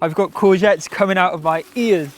I've got courgettes coming out of my ears.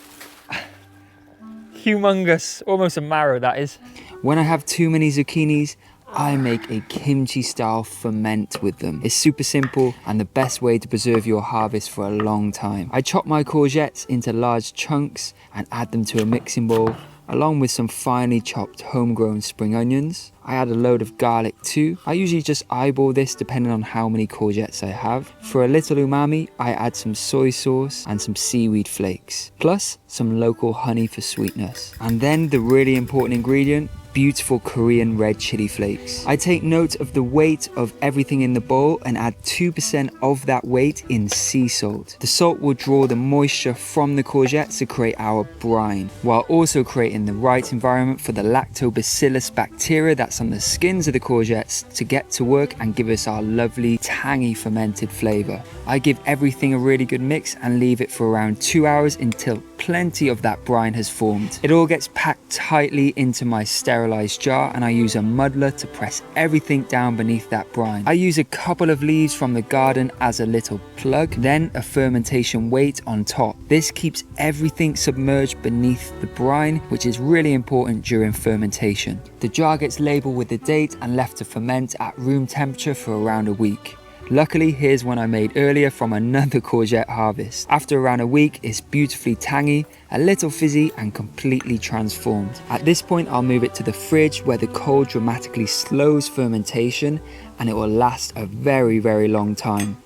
Humongous, almost a marrow that is. When I have too many zucchinis, I make a kimchi style ferment with them. It's super simple and the best way to preserve your harvest for a long time. I chop my courgettes into large chunks and add them to a mixing bowl, along with some finely chopped homegrown spring onions. I add a load of garlic too. I usually just eyeball this depending on how many courgettes I have. For a little umami, I add some soy sauce and some seaweed flakes, plus some local honey for sweetness. And then the really important ingredient, beautiful Korean red chili flakes. I take note of the weight of everything in the bowl and add 2% of that weight in sea salt. The salt will draw the moisture from the courgettes to create our brine, while also creating the right environment for the lactobacillus bacteria that's on the skins of the courgettes to get to work and give us our lovely tangy fermented flavor. I give everything a really good mix and leave it for around 2 hours until plenty of that brine has formed. It all gets packed tightly into my sterilized jar and I use a muddler to press everything down beneath that brine. I use a couple of leaves from the garden as a little plug, then a fermentation weight on top. This keeps everything submerged beneath the brine, which is really important during fermentation. The jar gets labeled with the date and left to ferment at room temperature for around a week. Luckily, here's one I made earlier from another courgette harvest. After around a week, it's beautifully tangy, a little fizzy and completely transformed. At this point, I'll move it to the fridge where the cold dramatically slows fermentation and it will last a very long time.